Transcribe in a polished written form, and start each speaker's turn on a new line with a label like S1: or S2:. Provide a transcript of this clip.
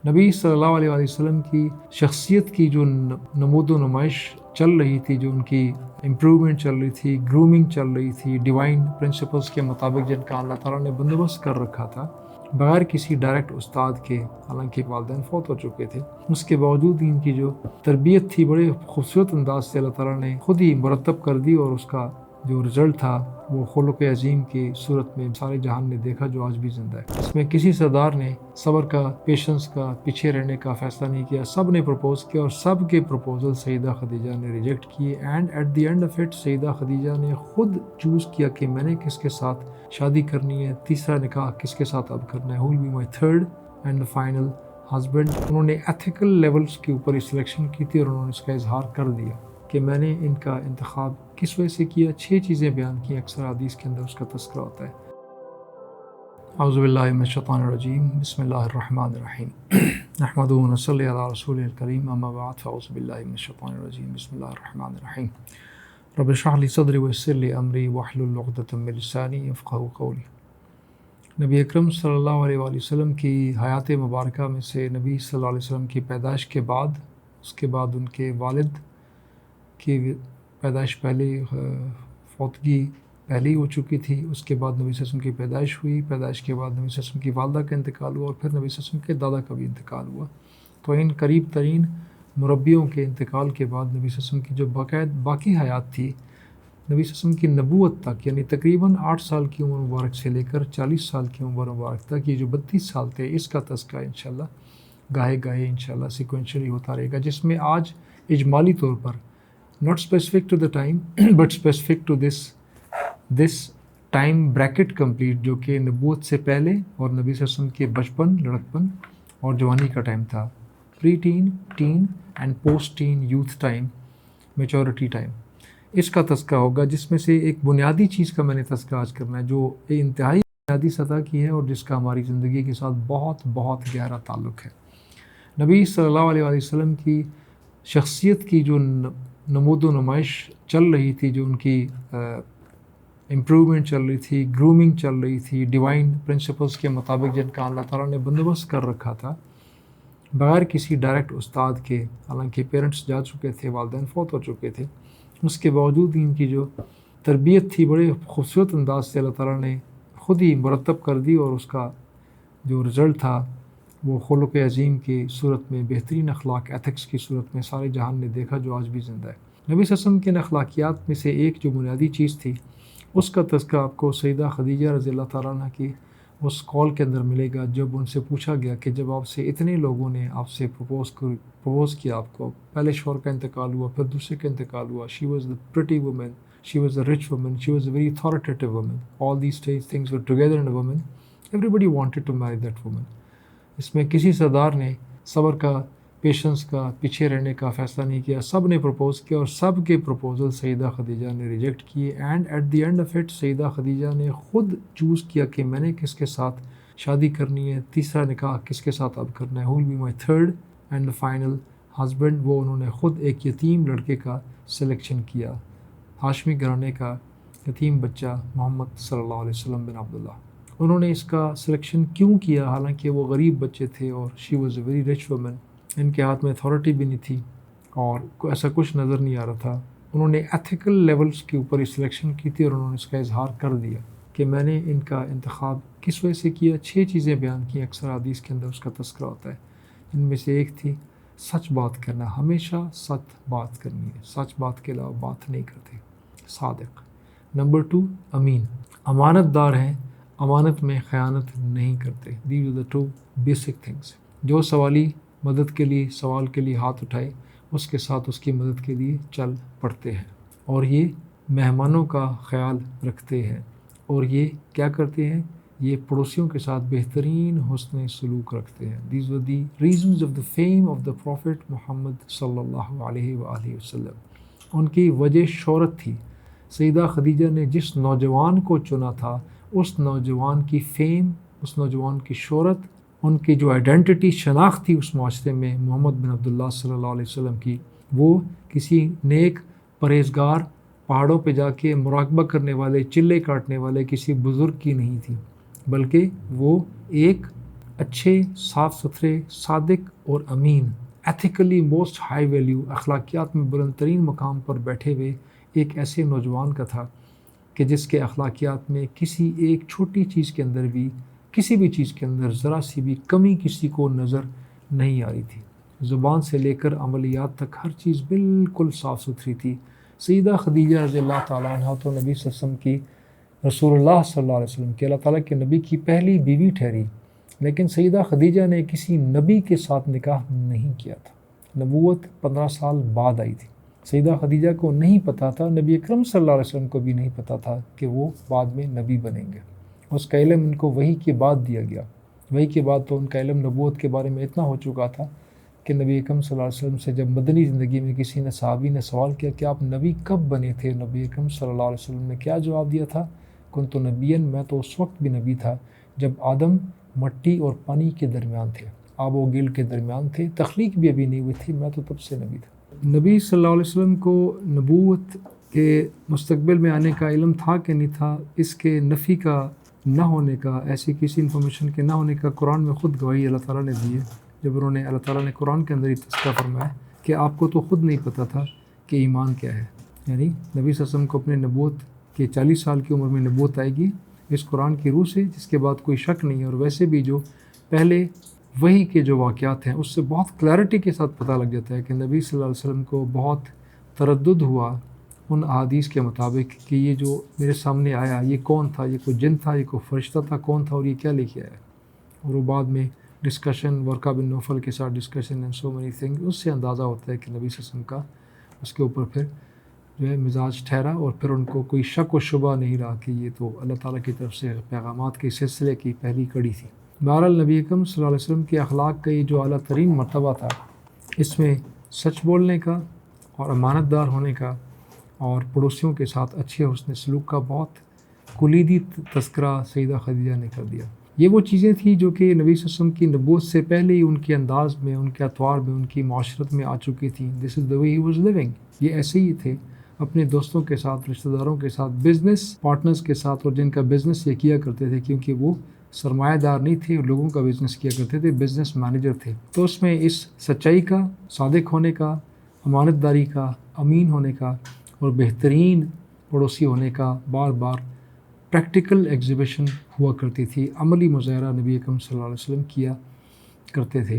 S1: نبی صلی اللہ علیہ وآلہ وسلم کی شخصیت کی جو نمود و نمائش چل رہی تھی، جو ان کی امپرومنٹ چل رہی تھی، گرومنگ چل رہی تھی، ڈیوائن پرنسپلز کے مطابق جن کا اللہ تعالیٰ نے بندوبست کر رکھا تھا، بغیر کسی ڈائریکٹ استاد کے، حالانکہ والدین فوت ہو چکے تھے، اس کے باوجود ان کی جو تربیت تھی بڑے خوبصورت انداز سے اللہ تعالیٰ نے خود ہی مرتب کر دی، اور اس کا جو رزلٹ تھا وہ خلق عظیم کی صورت میں سارے جہان نے دیکھا جو آج بھی زندہ ہے۔ اس میں کسی سردار نے صبر کا، پیشنس کا، پیچھے رہنے کا فیصلہ نہیں کیا، سب نے پرپوز کیا، اور سب کے پرپوزل سیدہ خدیجہ نے ریجیکٹ کیے، and at the end of it Syeda Khadija نے خود چوز کیا کہ میں نے کس کے ساتھ شادی کرنی ہے، تیسرا نکاح کس کے ساتھ اب کرنا ہے، who will be my third and final husband۔ انہوں نے ایتھیکل لیولز کے اوپر سلیکشن کی تھی، اور انہوں نے اس کا اظہار کر دیا کہ میں نے ان کا انتخاب کس وجہ سے کیا۔ 6 چیزیں بیان کی، اکثر حدیث کے اندر اس کا تذکرہ ہوتا ہے۔ اعوذ باللہ من الشیطان الرجیم، بسم اللہ الرحمن الرحیم، نحمدہ و نصلی علی رسولہ الکریم، اما بعد فاعوذ باللہ من الشیطان الرجیم، بسم اللہ الرحمن الرحیم، رب اشرح لی صدری ویسر لی امری واحلل عقدۃ من لسانی یفقہوا قولی۔ نبی اکرم صلی اللہ علیہ وآلہ وسلم کی حیات مبارکہ میں سے نبی صلی اللہ علیہ وسلم کی پیدائش کے بعد، اس کے بعد ان کے والد کی پیدائش پہلے، فوتگی پہلے ہو چکی تھی، اس کے بعد نبی صلی اللہ علیہ وسلم کی پیدائش ہوئی، پیدائش کے بعد نبی صلی اللہ علیہ وسلم کی والدہ کا انتقال ہوا، اور پھر نبی صلی اللہ علیہ وسلم کے دادا کا بھی انتقال ہوا۔ تو ان قریب ترین مربیوں کے انتقال کے بعد نبی صلی اللہ علیہ وسلم کی جو باقی حیات تھی، نبی صلی اللہ علیہ وسلم کی نبوت تک، یعنی تقریباً 8 سال کی عمر مبارک سے لے کر 40 سال کی عمر مبارک تک، یہ جو 32 سال تھے، اس کا تذکرہ انشاءاللہ گاہے گاہے انشاءاللہ سیکوینشلی ہوتا رہے گا، جس میں آج اجمالی طور پر not specific to the time but specific to this time bracket complete، جو کہ نبوت سے پہلے اور نبی صلی اللہ علیہ وسلم کے بچپن، لڑکپن اور جوانی کا ٹائم تھا، pre teen, teen and post teen, youth time, maturity time, اس کا تذکرہ ہوگا، جس میں سے ایک بنیادی چیز کا میں نے تذکرہ آج کرنا ہے، جو انتہائی بنیادی سطح کی ہے اور جس کا ہماری زندگی کے ساتھ بہت بہت گہرا تعلق ہے۔ نبی صلی اللہ علیہ وآلہ وسلم کی شخصیت کی جو نمود و نمائش چل رہی تھی، جو ان کی امپرومنٹ چل رہی تھی، گرومنگ چل رہی تھی، ڈیوائن پرنسپلز کے مطابق جن کا اللہ تعالیٰ نے بندوبست کر رکھا تھا، بغیر کسی ڈائریکٹ استاد کے، حالانکہ پیرنٹس جا چکے تھے، والدین فوت ہو چکے تھے، اس کے باوجود ان کی جو تربیت تھی بڑے خوبصورت انداز سے اللہ تعالیٰ نے خود ہی مرتب کر دی، اور اس کا جو رزلٹ تھا وہ خلق عظیم کی صورت میں، بہترین اخلاق، ایتھکس کی صورت میں سارے جہان نے دیکھا جو آج بھی زندہ ہے۔ نبی صلی اللہ علیہ وسلم کے اخلاقیات میں سے ایک جو بنیادی چیز تھی، اس کا تذکرہ آپ کو سیدہ خدیجہ رضی اللہ تعالیٰ عنہ کی اس قول کے اندر ملے گا، جب ان سے پوچھا گیا کہ جب آپ سے اتنے لوگوں نے آپ سے پروپوز کیا، آپ کو پہلے شوہر کا انتقال ہوا، پھر دوسرے کا انتقال ہوا، she was the pretty woman, she was a rich woman, she was a very authoritative woman, all these things were together in a woman, everybody wanted to marry that woman۔ اس میں کسی سردار نے صبر کا، پیشنس کا، پیچھے رہنے کا فیصلہ نہیں کیا، سب نے پرپوز کیا، اور سب کے پرپوزل سیدہ خدیجہ نے ریجیکٹ کیے، and at the end of it Syeda Khadija نے خود چوز کیا کہ میں نے کس کے ساتھ شادی کرنی ہے، تیسرا نکاح کس کے ساتھ اب کرنا ہے، who will be my third and final husband۔ وہ انہوں نے خود ایک یتیم لڑکے کا سلیکشن کیا، ہاشمی گھرانے کا یتیم بچہ محمد صلی اللہ علیہ وسلم بن عبداللہ۔ انہوں نے اس کا سلیکشن کیوں کیا، حالانکہ وہ غریب بچے تھے، اور she was a very rich woman, ان کے ہاتھ میں اتھارٹی بھی نہیں تھی، اور ایسا کچھ نظر نہیں آ رہا تھا۔ انہوں نے ایتھیکل لیولز کے اوپر سلیکشن کی تھی، اور انہوں نے اس کا اظہار کر دیا کہ میں نے ان کا انتخاب کس وجہ سے کیا۔ 6 چیزیں بیان کی، اکثر حدیث کے اندر اس کا تذکرہ ہوتا ہے، ان میں سے ایک تھی سچ بات کرنا، ہمیشہ سچ بات کرنی ہے، سچ بات کے علاوہ بات نہیں کرتے، صادق۔ نمبر 2، امین، امانت دار ہیں، امانت میں خیانت نہیں کرتے۔ These are the 2 basic things۔ جو سوالی مدد کے لیے، سوال کے لیے ہاتھ اٹھائے، اس کے ساتھ اس کی مدد کے لیے چل پڑتے ہیں، اور یہ مہمانوں کا خیال رکھتے ہیں، اور یہ کیا کرتے ہیں، یہ پڑوسیوں کے ساتھ بہترین حسن سلوک رکھتے ہیں۔ These were the reasons of the fame of the Prophet محمد صلی اللہ علیہ وآلہ وسلم۔ ان کی وجہ شہرت تھی۔ سیدہ خدیجہ نے جس نوجوان کو چنا تھا، اس نوجوان کی فیم، اس نوجوان کی شہرت، ان کی جو آئیڈینٹی، شناخت تھی اس معاشرے میں محمد بن عبداللہ صلی اللہ علیہ وسلم کی، وہ کسی نیک پرہیزگار، پہاڑوں پہ جا کے مراقبہ کرنے والے، چلے کاٹنے والے کسی بزرگ کی نہیں تھی، بلکہ وہ ایک اچھے، صاف ستھرے، صادق اور امین، ایتھیکلی موسٹ ہائی ویلیو، اخلاقیات میں بلند ترین مقام پر بیٹھے ہوئے ایک ایسے نوجوان کا تھا کہ جس کے اخلاقیات میں کسی ایک چھوٹی چیز کے اندر بھی، کسی بھی چیز کے اندر ذرا سی بھی کمی کسی کو نظر نہیں آ رہی تھی۔ زبان سے لے کر عملیات تک ہر چیز بالکل صاف ستھری تھی۔ سیدہ خدیجہ رضی اللہ تعالیٰ عنہ تو نبی صلی اللہ علیہ وسلم کی، رسول اللہ صلی اللہ علیہ وسلم کے، اللہ تعالیٰ کے نبی کی پہلی بیوی ٹھہری، لیکن سیدہ خدیجہ نے کسی نبی کے ساتھ نکاح نہیں کیا تھا۔ نبوت 15 سال بعد آئی تھی۔ سیدہ خدیجہ کو نہیں پتہ تھا، نبی اکرم صلی اللہ علیہ وسلم کو بھی نہیں پتہ تھا کہ وہ بعد میں نبی بنیں گے۔ اس کا علم ان کو وحی کے بعد دیا گیا۔ وحی کے بعد تو ان کا علم نبوت کے بارے میں اتنا ہو چکا تھا کہ نبی اکرم صلی اللہ علیہ وسلم سے جب مدنی زندگی میں کسی نے، صحابی نے سوال کیا کہ آپ نبی کب بنے تھے، نبی اکرم صلی اللہ علیہ وسلم نے کیا جواب دیا تھا؟ کنت نبیًا، میں تو اس وقت بھی نبی تھا جب آدم مٹی اور پانی کے درمیان تھے، آب و گل کے درمیان تھے، تخلیق بھی ابھی نہیں ہوئی تھی، میں تو تب سے نبی تھا۔ نبی صلی اللہ علیہ وسلم کو نبوت کے مستقبل میں آنے کا علم تھا کہ نہیں تھا، اس کے نفی کا نہ ہونے کا، ایسی کسی انفارمیشن کے نہ ہونے کا قرآن میں خود گواہی اللہ تعالیٰ نے دی ہے، جب انہوں نے، اللہ تعالیٰ نے قرآن کے اندر ہی تذکرہ فرمایا کہ آپ کو تو خود نہیں پتہ تھا کہ ایمان کیا ہے۔ یعنی نبی صلی اللہ علیہ وسلم کو اپنے نبوت کے 40 سال کی عمر میں نبوت آئے گی اس قرآن کی روح سے، جس کے بعد کوئی شک نہیں ہے۔ اور ویسے بھی جو پہلے وحی کے جو واقعات ہیں اس سے بہت کلیئرٹی کے ساتھ پتہ لگ جاتا ہے کہ نبی صلی اللہ علیہ وسلم کو بہت تردد ہوا ان احادیث کے مطابق کہ یہ جو میرے سامنے آیا یہ کون تھا، یہ کوئی جن تھا، یہ کوئی فرشتہ تھا، کون تھا اور یہ کیا لے کے آیا۔ اور وہ بعد میں ڈسکشن ورقہ بن نوفل کے ساتھ discussion and so many thing, اس سے اندازہ ہوتا ہے کہ نبی صلی اللہ علیہ وسلم کا اس کے اوپر پھر جو ہے مزاج ٹھہرا، اور پھر ان کو کوئی شک و شبہ نہیں رہا کہ یہ تو اللہ تعالیٰ کی طرف سے پیغامات کے سلسلے کی پہلی کڑی تھی۔ بہرحال نبی اکرم صلی اللہ علیہ وسلم کے اخلاق کا یہ جو اعلیٰ ترین مرتبہ تھا، اس میں سچ بولنے کا اور امانت دار ہونے کا اور پڑوسیوں کے ساتھ اچھے حسن سلوک کا بہت کلیدی تذکرہ سیدہ خدیجہ نے کر دیا۔ یہ وہ چیزیں تھیں جو کہ نبی صلی اللہ علیہ وسلم کی نبوت سے پہلے ہی ان کے انداز میں، ان کے اطوار میں، ان کی معاشرت میں آ چکی تھیں۔ دس از دا وے ہی واز لیونگ۔ یہ ایسے ہی تھے اپنے دوستوں کے ساتھ، رشتہ داروں کے ساتھ، بزنس پارٹنرز کے ساتھ، اور جن کا بزنس یہ کیا کرتے تھے کیونکہ وہ سرمایہ دار نہیں تھے اور لوگوں کا بزنس کیا کرتے تھے، بزنس مینیجر تھے، تو اس میں اس سچائی کا، صادق ہونے کا، امانت داری کا، امین ہونے کا اور بہترین پڑوسی ہونے کا بار بار پریکٹیکل ایگزیبیشن ہوا کرتی تھی، عملی مظاہرہ نبی اکرم صلی اللہ علیہ وسلم کیا کرتے تھے۔